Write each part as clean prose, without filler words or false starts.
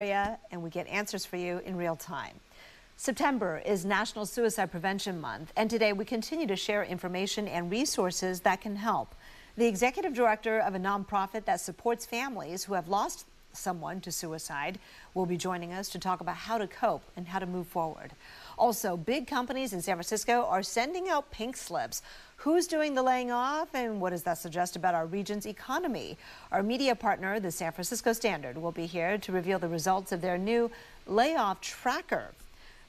And we get answers for you in real time. September is National Suicide Prevention Month, and today we continue to share information and resources that can help. The executive director of a nonprofit that supports families who have lost someone to suicide will be joining us to talk about how to cope and how to move forward. Also, big companies in San Francisco are sending out pink slips. Who's doing the laying off, and what does that suggest about our region's economy? Our media partner, the San Francisco Standard, will be here to reveal the results of their new layoff tracker.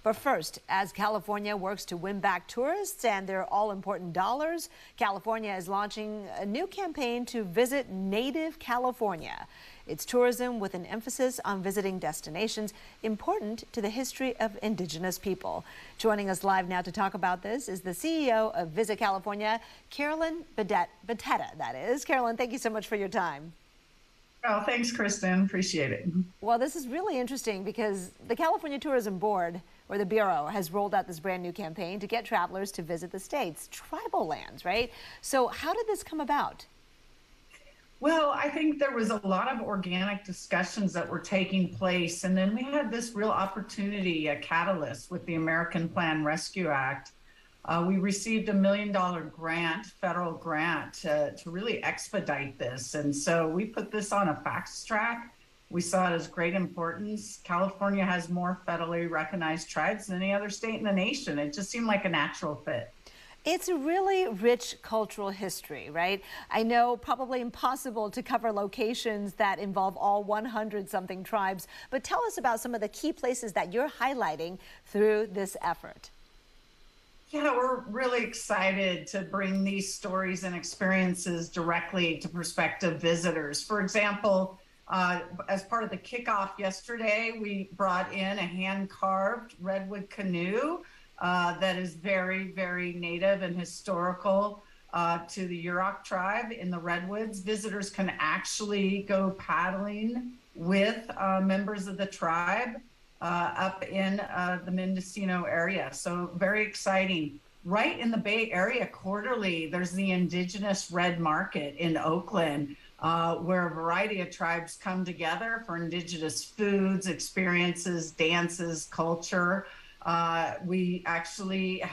But first, as California works to win back tourists and their all-important dollars, California is launching a new campaign to visit Native California. It's tourism with an emphasis on visiting destinations important to the history of indigenous people. Joining us live now to talk about this is the CEO of Visit California, Carolyn Beteta, that is. Carolyn, thank you so much for your time. Oh, thanks, Kristen. Appreciate it. Well, this is really interesting because the California Tourism Board, or the Bureau, has rolled out this brand new campaign to get travelers to visit the state's tribal lands, right? So how did this come about? Well, I think there was a lot of organic discussions that were taking place. And then we had this real opportunity, a catalyst with the American Plan Rescue Act. We received $1 million grant, federal grant, to really expedite this. And so we put this on a fast track. We saw it as great importance. California has more federally recognized tribes than any other state in the nation. It just seemed like a natural fit. It's a really rich cultural history, right? I know probably impossible to cover locations that involve all 100-something tribes, but tell us about some of the key places that you're highlighting through this effort. Yeah, we're really excited to bring these stories and experiences directly to prospective visitors. For example, as part of the kickoff yesterday, we brought in a hand-carved redwood canoe that is very, very native and historical to the Yurok tribe in the Redwoods. Visitors can actually go paddling with members of the tribe up in the Mendocino area. So very exciting. Right in the Bay Area quarterly, there's the Indigenous Red Market in Oakland, where a variety of tribes come together for indigenous foods, experiences, dances, culture. We actually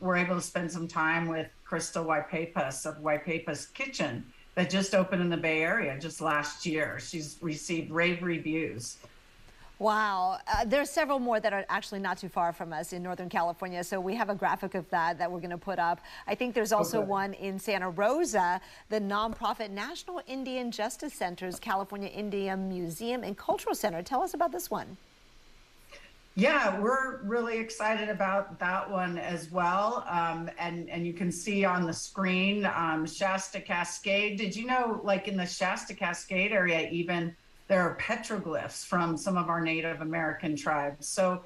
were able to spend some time with Krista Waipepas of Waipepas Kitchen that just opened in the Bay Area just last year. She's received rave reviews. Wow. There's several more that are actually not too far from us in Northern California, so we have a graphic of that we're going to put up. I think there's also one in Santa Rosa, the nonprofit National Indian Justice Center's California Indian Museum and Cultural Center. Tell us about this one. Yeah, we're really excited about that one as well. And you can see on the screen, Shasta Cascade. Did you know, like in the Shasta Cascade area, even there are petroglyphs from some of our Native American tribes. So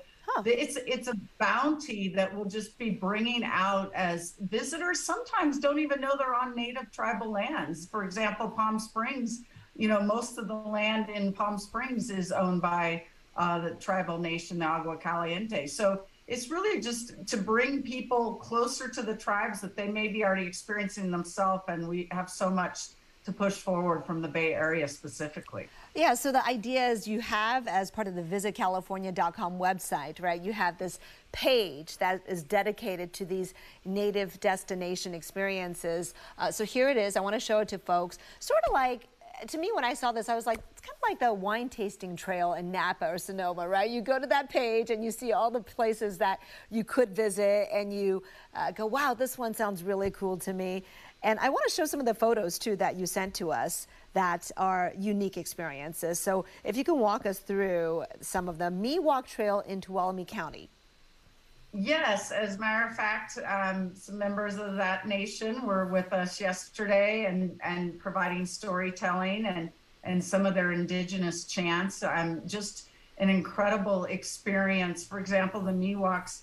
it's a bounty that we'll just be bringing out as visitors sometimes don't even know they're on Native tribal lands. For example, Palm Springs, you know, most of the land in Palm Springs is owned by the tribal nation, the Agua Caliente. So it's really just to bring people closer to the tribes that they may be already experiencing themselves. And we have so much to push forward from the Bay Area specifically. Yeah, so the idea is you have, as part of the visitcalifornia.com website, right, you have this page that is dedicated to these native destination experiences. So here it is. I want to show it to folks. Sort of like, to me, when I saw this, I was like, it's kind of like the wine tasting trail in Napa or Sonoma, right? You go to that page and you see all the places that you could visit and you go, wow, this one sounds really cool to me. And I want to show some of the photos, too, that you sent to us that are unique experiences. So if you can walk us through some of them. Miwok Trail in Tuolumne County. Yes, as a matter of fact, some members of that nation were with us yesterday and providing storytelling and some of their indigenous chants. Just an incredible experience. For example, the Miwoks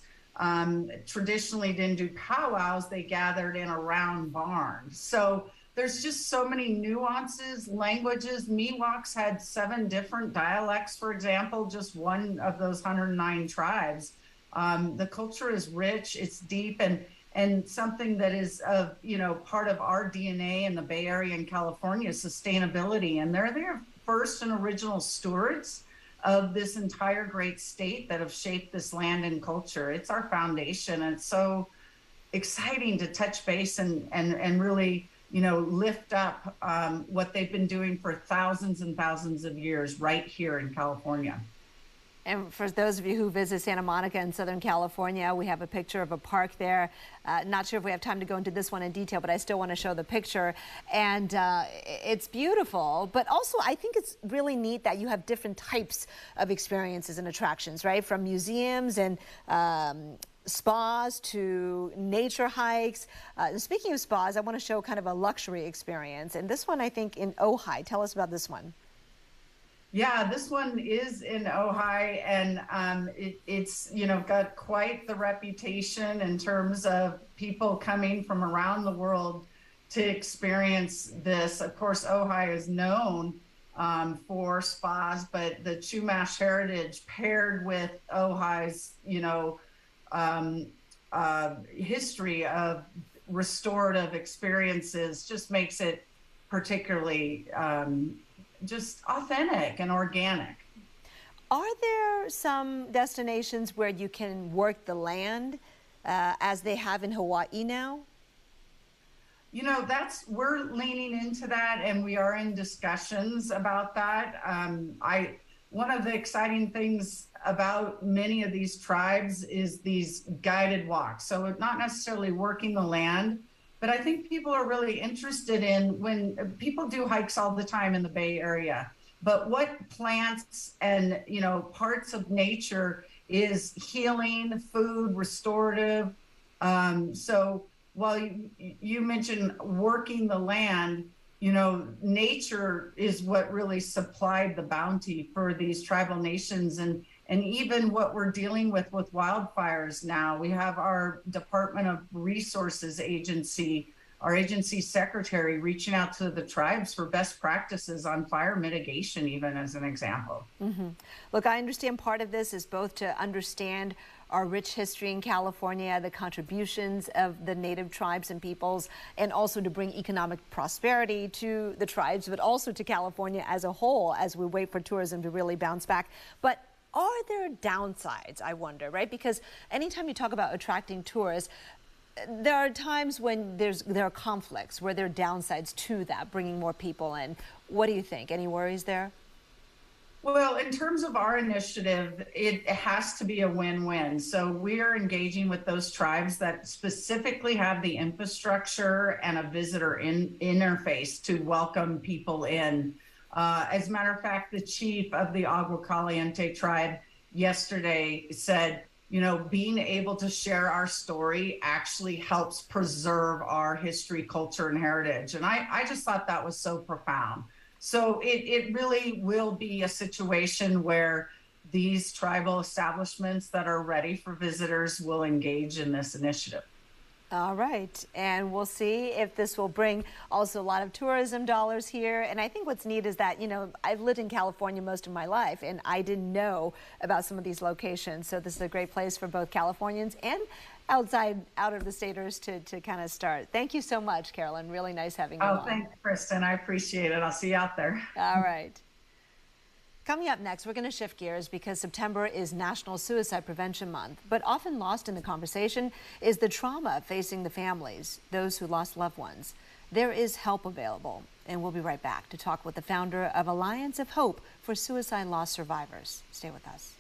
traditionally didn't do powwows. They gathered in a round barn. So there's just so many nuances, languages. Miwoks had 7 different dialects, for example, just one of those 109 tribes. The culture is rich, it's deep, and something that is of, part of our DNA in the Bay Area and California, sustainability. And they're their first and original stewards of this entire great state that have shaped this land and culture. It's our foundation. And it's so exciting to touch base and really, lift up what they've been doing for thousands and thousands of years right here in California. And for those of you who visit Santa Monica in Southern California, we have a picture of a park there. Not sure if we have time to go into this one in detail, but I still want to show the picture. And it's beautiful, but also I think it's really neat that you have different types of experiences and attractions, right? From museums and spas to nature hikes. Speaking of spas, I want to show kind of a luxury experience. And this one, I think, in Ojai. Tell us about this one. Yeah, this one is in Ojai, and it's got quite the reputation in terms of people coming from around the world to experience this. Of course, Ojai is known for spas, but the Chumash heritage paired with Ojai's, history of restorative experiences just makes it particularly just authentic and organic. Are there some destinations where you can work the land as they have in Hawaii now? We're leaning into that, and we are in discussions about that. One of the exciting things about many of these tribes is these guided walks. So not necessarily working the land, but I think people are really interested in, when people do hikes all the time in the Bay Area, but what plants and, parts of nature is healing, food, restorative. So while you mentioned working the land, nature is what really supplied the bounty for these tribal nations. And even what we're dealing with wildfires now, we have our Department of Resources agency, our agency secretary, reaching out to the tribes for best practices on fire mitigation, even as an example. Mm-hmm. Look, I understand part of this is both to understand our rich history in California, the contributions of the native tribes and peoples, and also to bring economic prosperity to the tribes, but also to California as a whole as we wait for tourism to really bounce back. But are there downsides, I wonder, right? Because anytime you talk about attracting tourists, there are times when there are conflicts, where there are downsides to that, bringing more people in. What do you think? Any worries there? Well, in terms of our initiative, it has to be a win-win. So we are engaging with those tribes that specifically have the infrastructure and a visitor interface to welcome people in. As a matter of fact, the chief of the Agua Caliente tribe yesterday said, being able to share our story actually helps preserve our history, culture, and heritage. And I just thought that was so profound. So it really will be a situation where these tribal establishments that are ready for visitors will engage in this initiative. All right, and we'll see if this will bring also a lot of tourism dollars here. And I think what's neat is that, I've lived in California most of my life, and I didn't know about some of these locations. So this is a great place for both Californians and out of the staters to kind of start. Thank you so much, Carolyn. Really nice having you on. Oh, thanks, Kristen. I appreciate it. I'll see you out there. All right. Coming up next, we're going to shift gears because September is National Suicide Prevention Month. But often lost in the conversation is the trauma facing the families, those who lost loved ones. There is help available, and we'll be right back to talk with the founder of Alliance of Hope for Suicide Loss Survivors. Stay with us.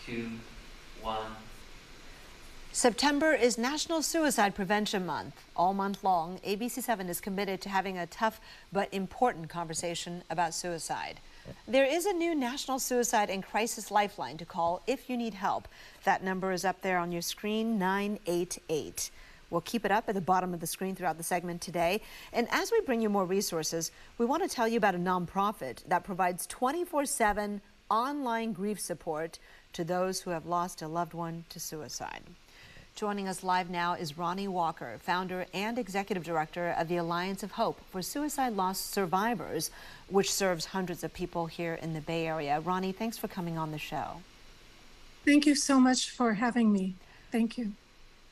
2, 1. September is National Suicide Prevention Month. All month long, ABC7 is committed to having a tough but important conversation about suicide. There is a new National Suicide and Crisis Lifeline to call if you need help. That number is up there on your screen, 988. We'll keep it up at the bottom of the screen throughout the segment today. And as we bring you more resources, we want to tell you about a nonprofit that provides 24/7 online grief support to those who have lost a loved one to suicide. Joining us live now is Ronnie Walker, founder and executive director of the Alliance of Hope for Suicide Loss Survivors, which serves hundreds of people here in the Bay Area. Ronnie, thanks for coming on the show. Thank you so much for having me. Thank you.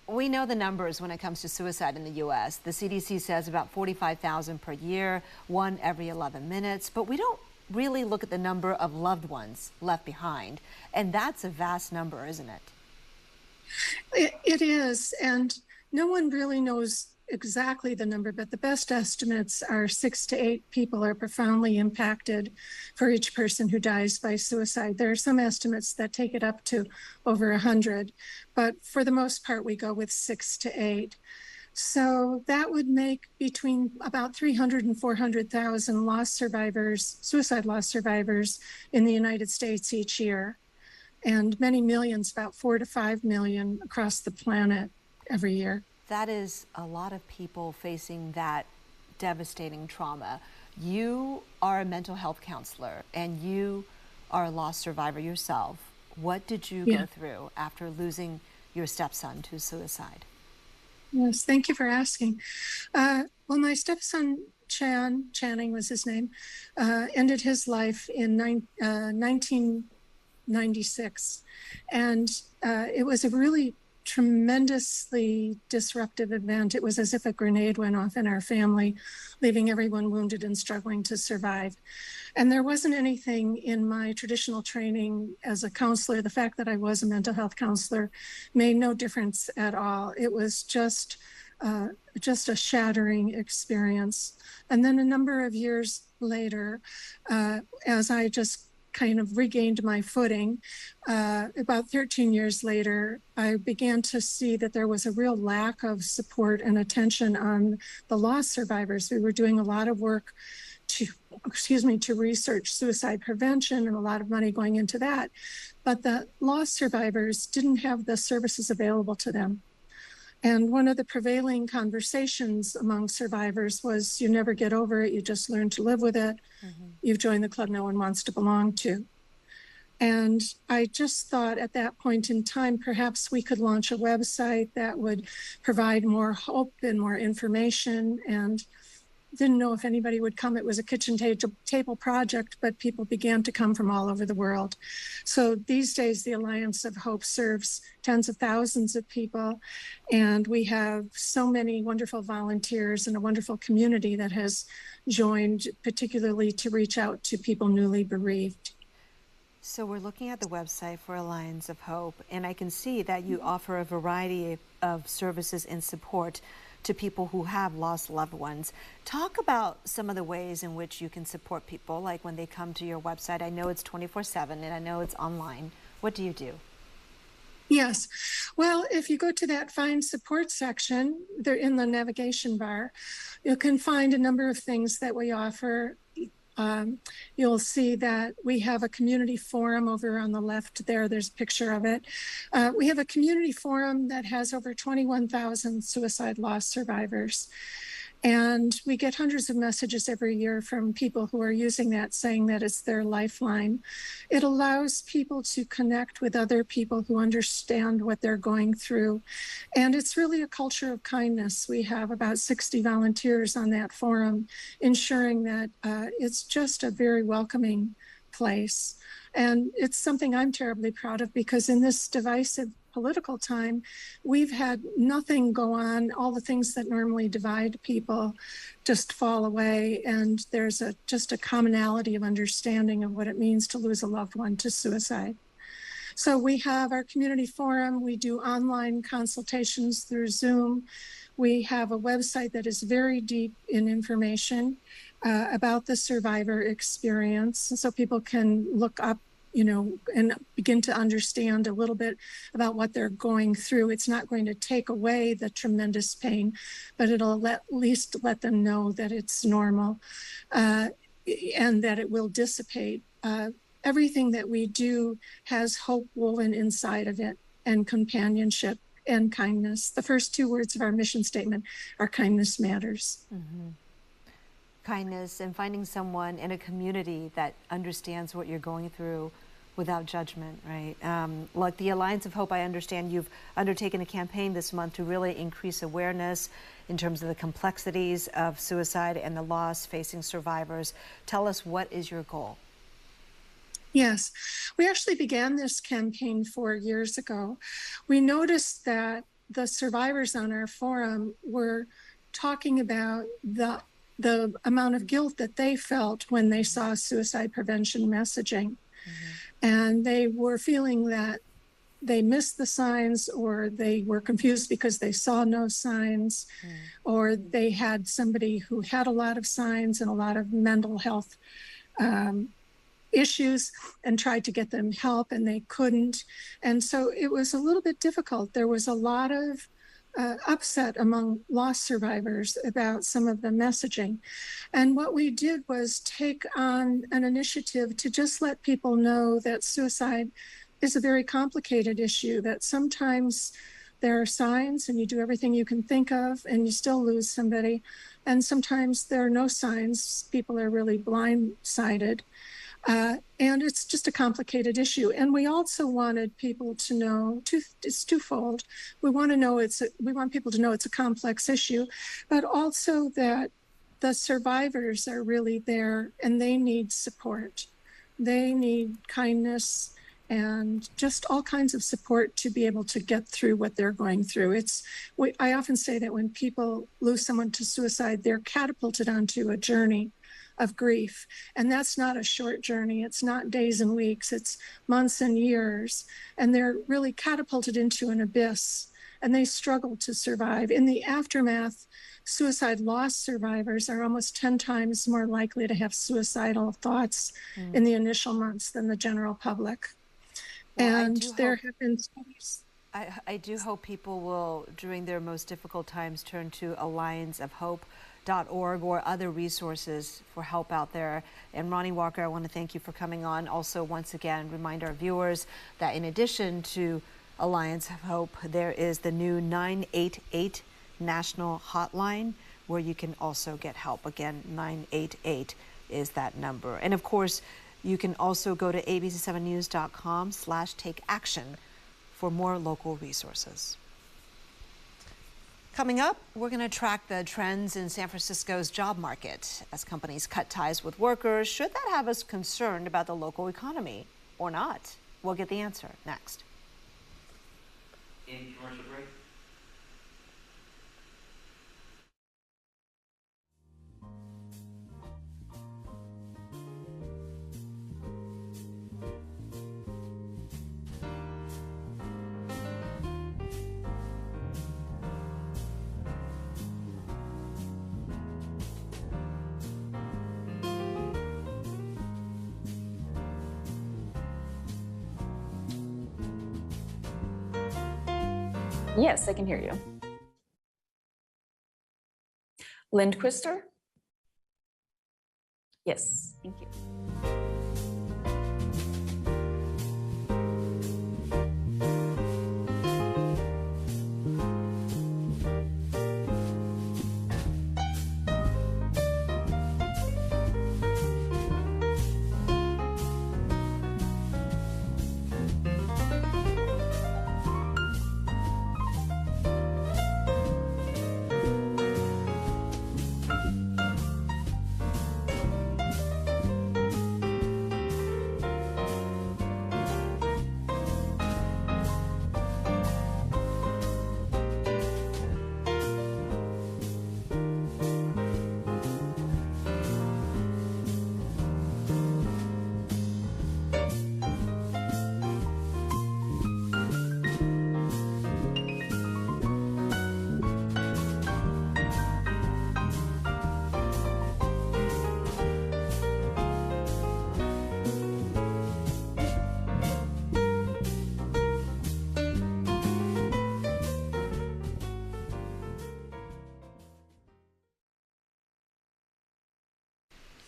We know the numbers when it comes to suicide in the U.S. The CDC says about 45,000 per year, one every 11 minutes, but we don't really look at the number of loved ones left behind. And that's a vast number, isn't it? It is, and no one really knows exactly the number, but the best estimates are 6 to 8 people are profoundly impacted for each person who dies by suicide. There are some estimates that take it up to over 100, but for the most part, we go with 6 to 8. So that would make between about 300 and 400,000 loss survivors, suicide loss survivors in the United States each year. And many millions, about 4 to 5 million across the planet every year. That is a lot of people facing that devastating trauma. You are a mental health counselor and you are a loss survivor yourself. What did you go through after losing your stepson to suicide? Yes, thank you for asking. Well, my stepson, Channing was his name, ended his life in 1996. And it was a really tremendously disruptive event. It was as if a grenade went off in our family, leaving everyone wounded and struggling to survive. And there wasn't anything in my traditional training as a counselor. The fact that I was a mental health counselor made no difference at all. It was just a shattering experience. And then a number of years later, as I just kind of regained my footing, about 13 years later, I began to see that there was a real lack of support and attention on the loss survivors. We were doing a lot of work to research suicide prevention and a lot of money going into that. But the loss survivors didn't have the services available to them. And one of the prevailing conversations among survivors was, you never get over it, you just learn to live with it. You've joined the club no one wants to belong to. And I just thought at that point in time, perhaps we could launch a website that would provide more hope and more information, and didn't know if anybody would come. It was a kitchen table project, but people began to come from all over the world. So these days, the Alliance of Hope serves tens of thousands of people, and we have so many wonderful volunteers and a wonderful community that has joined, particularly to reach out to people newly bereaved. So we're looking at the website for Alliance of Hope, and I can see that you offer a variety of services and support to people who have lost loved ones. Talk about some of the ways in which you can support people, like when they come to your website. I know it's 24/7 and I know it's online. What do you do? Yes. Well, if you go to that Find Support section, they're in the navigation bar, you can find a number of things that we offer. You'll see that we have a community forum over on the left there. There's a picture of it. We have a community forum that has over 21,000 suicide loss survivors. And we get hundreds of messages every year from people who are using that, saying that it's their lifeline. It allows people to connect with other people who understand what they're going through. And it's really a culture of kindness. We have about 60 volunteers on that forum, ensuring that it's just a very welcoming place. And it's something I'm terribly proud of, because in this divisive political time, we've had nothing go on. All the things that normally divide people just fall away, and there's just a commonality of understanding of what it means to lose a loved one to suicide. So we have our community forum. We do online consultations through Zoom. We have a website that is very deep in information about the survivor experience, so people can look up and begin to understand a little bit about what they're going through. It's not going to take away the tremendous pain, but it'll at least let them know that it's normal and that it will dissipate. Everything that we do has hope woven inside of it, and companionship and kindness. The first two words of our mission statement are kindness matters. Mm-hmm. Kindness and finding someone in a community that understands what you're going through without judgment, right? Like the Alliance of Hope, I understand you've undertaken a campaign this month to really increase awareness in terms of the complexities of suicide and the loss facing survivors. Tell us, what is your goal? Yes, we actually began this campaign 4 years ago. We noticed that the survivors on our forum were talking about the amount of guilt that they felt when they saw suicide prevention messaging. Mm-hmm. And they were feeling that they missed the signs, or they were confused because they saw no signs, or they had somebody who had a lot of signs and a lot of mental health issues and tried to get them help, and they couldn't. And so it was a little bit difficult. There was a lot of upset among loss survivors about some of the messaging. And what we did was take on an initiative to just let people know that suicide is a very complicated issue, that sometimes there are signs and you do everything you can think of and you still lose somebody. And sometimes there are no signs. People are really blindsided. And it's just a complicated issue. And we also wanted people to know, it's twofold. We want people to know it's a complex issue, but also that the survivors are really there and they need support. They need kindness and just all kinds of support to be able to get through what they're going through. I often say that when people lose someone to suicide, they're catapulted onto a journey of grief. And that's not a short journey. It's not days and weeks, it's months and years. And they're really catapulted into an abyss, and they struggle to survive. In the aftermath, suicide loss survivors are almost 10 times more likely to have suicidal thoughts in the initial months than the general public. Well, and there have been studies. I do hope people will, during their most difficult times, turn to allianceofhope.org or other resources for help out there. And Ronnie Walker, I want to thank you for coming on. Also, once again, remind our viewers that in addition to Alliance of Hope, there is the new 988 national hotline where you can also get help. Again, 988 is that number. And of course, you can also go to abc7news.com/takeaction for more local resources. Coming up, we're going to track the trends in San Francisco's job market. As companies cut ties with workers, should that have us concerned about the local economy or not? We'll get the answer next. In commercial break. Yes, I can hear you. Lindquister? Yes, thank you.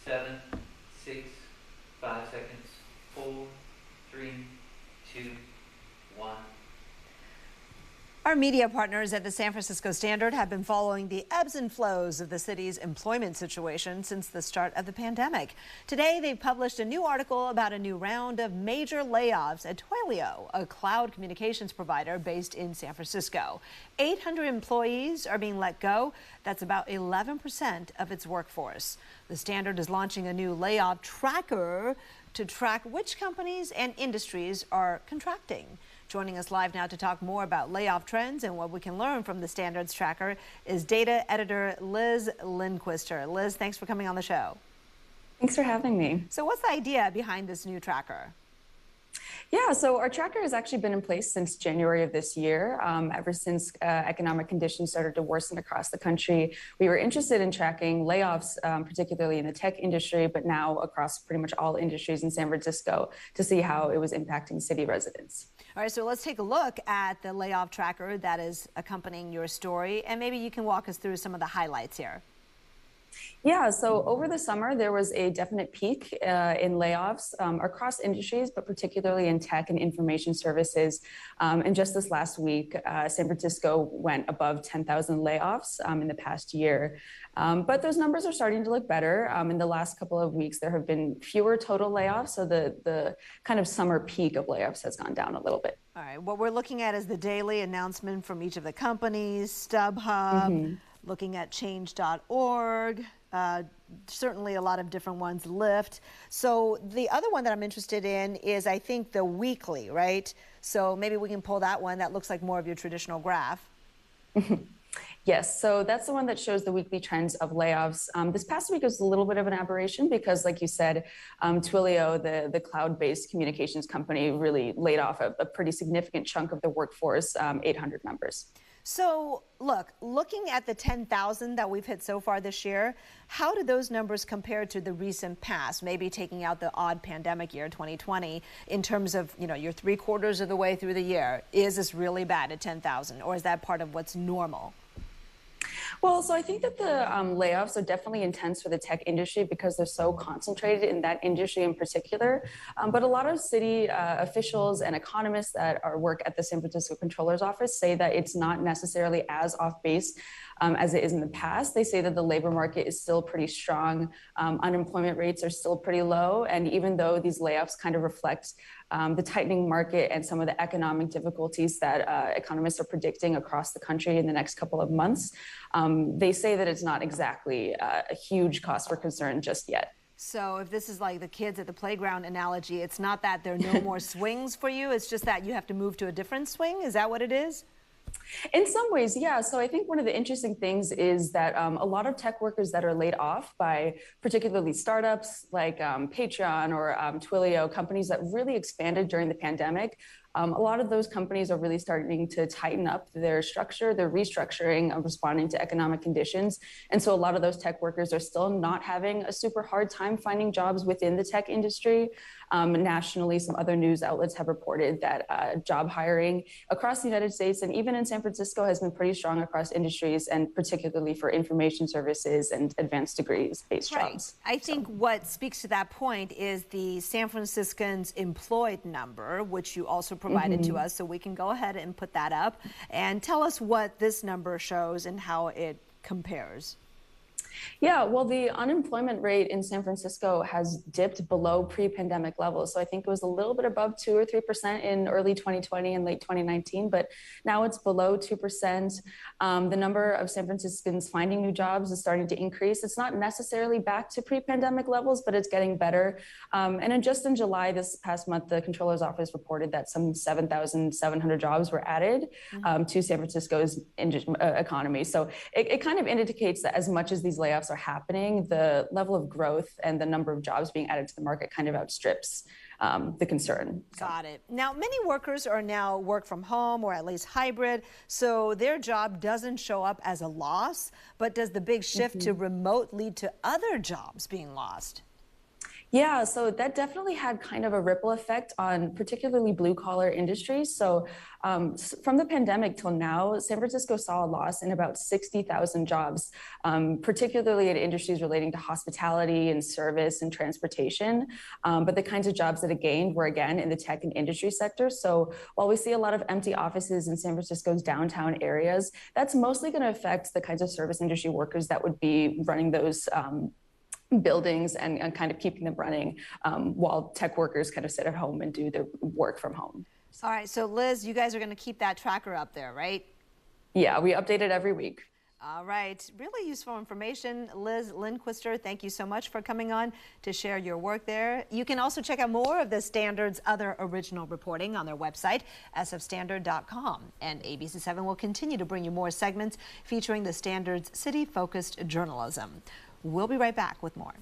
7, 6, 5 seconds, 4, 3, 2, 1. Our media partners at the San Francisco Standard have been following the ebbs and flows of the city's employment situation since the start of the pandemic. Today, they've published a new article about a new round of major layoffs at Twilio, a cloud communications provider based in San Francisco. 800 employees are being let go. That's about 11% of its workforce. The Standard is launching a new layoff tracker to track which companies and industries are contracting. Joining us live now to talk more about layoff trends and what we can learn from the Standards tracker is data editor Liz Lindquister. Liz, thanks for coming on the show. Thanks for having me. So what's the idea behind this new tracker? Yeah, so our tracker has actually been in place since January of this year. Ever since economic conditions started to worsen across the country, we were interested in tracking layoffs, particularly in the tech industry, but now across pretty much all industries in San Francisco to see how it was impacting city residents. All right, so let's take a look at the layoff tracker that is accompanying your story, and maybe you can walk us through some of the highlights here. Yeah, so over the summer, there was a definite peak in layoffs across industries, but particularly in tech and information services. And just this last week, San Francisco went above 10,000 layoffs in the past year. But those numbers are starting to look better. In the last couple of weeks, there have been fewer total layoffs. So the kind of summer peak of layoffs has gone down a little bit. All right, what we're looking at is the daily announcement from each of the companies, StubHub, looking at change.org, certainly a lot of different ones, Lyft. So the other one that I'm interested in is, I think, the weekly, right? So maybe we can pull that one. That looks like more of your traditional graph. Yes, so that's the one that shows the weekly trends of layoffs. This past week was a little bit of an aberration because, like you said, Twilio, the cloud-based communications company, really laid off a pretty significant chunk of the workforce, 800 members. So looking at the 10,000 that we've hit so far this year, how do those numbers compare to the recent past, maybe taking out the odd pandemic year, 2020, in terms of, you're 3/4 of the way through the year? Is this really bad at 10,000, or is that part of what's normal? Well, so I think that the layoffs are definitely intense for the tech industry because they're so concentrated in that industry in particular. But a lot of city officials and economists that work at the San Francisco Comptroller's Office say that it's not necessarily as off base as it is in the past. They say that the labor market is still pretty strong. Unemployment rates are still pretty low. And even though these layoffs kind of reflect the tightening market and some of the economic difficulties that economists are predicting across the country in the next couple of months, they say that it's not exactly a huge cause for concern just yet. So if this is like the kids at the playground analogy, it's not that there are no more swings for you, it's just that you have to move to a different swing? Is that what it is? In some ways, yeah. So I think one of the interesting things is that a lot of tech workers that are laid off by particularly startups like Patreon or Twilio, companies that really expanded during the pandemic, a lot of those companies are really starting to tighten up their structure, their restructuring of responding to economic conditions. And so a lot of those tech workers are still not having a super hard time finding jobs within the tech industry. Nationally, some other news outlets have reported that job hiring across the United States and even in San Francisco has been pretty strong across industries, and particularly for information services and advanced degrees-based jobs. I think what speaks to that point is the San Franciscans employed number, which you also provided to us, so we can go ahead and put that up and tell us what this number shows and how it compares. Yeah, well, the unemployment rate in San Francisco has dipped below pre-pandemic levels. So I think it was a little bit above 2 or 3% in early 2020 and late 2019, but now it's below 2%. The number of San Franciscans finding new jobs is starting to increase. It's not necessarily back to pre-pandemic levels, but it's getting better. And just in July, this past month, the Comptroller's Office reported that some 7,700 jobs were added to San Francisco's economy. So it kind of indicates that as much as these layoffs are happening, the level of growth and the number of jobs being added to the market kind of outstrips the concern. Got it. Now, many workers are now work from home or at least hybrid, so their job doesn't show up as a loss, but does the big shift to remote lead to other jobs being lost? Yeah, so that definitely had kind of a ripple effect on particularly blue collar industries. So from the pandemic till now, San Francisco saw a loss in about 60,000 jobs, particularly in industries relating to hospitality and service and transportation. But the kinds of jobs that it gained were, again, in the tech and industry sector. So while we see a lot of empty offices in San Francisco's downtown areas, that's mostly going to affect the kinds of service industry workers that would be running those buildings and kind of keeping them running while tech workers kind of sit at home and do their work from home. All right, so Liz, you guys are going to keep that tracker up there, right? Yeah, we update it every week. All right, really useful information. Liz Lindquister, thank you so much for coming on to share your work there. You can also check out more of the Standard's other original reporting on their website, sfstandard.com. And ABC7 will continue to bring you more segments featuring the Standard's city-focused journalism. We'll be right back with more.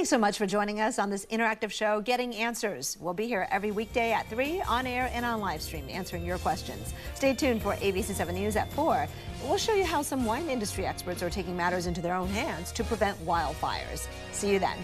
Thanks so much for joining us on this interactive show, Getting Answers. We'll be here every weekday at 3 on air and on live stream answering your questions. Stay tuned for ABC7 News at 4. We'll show you how some wine industry experts are taking matters into their own hands to prevent wildfires. See you then.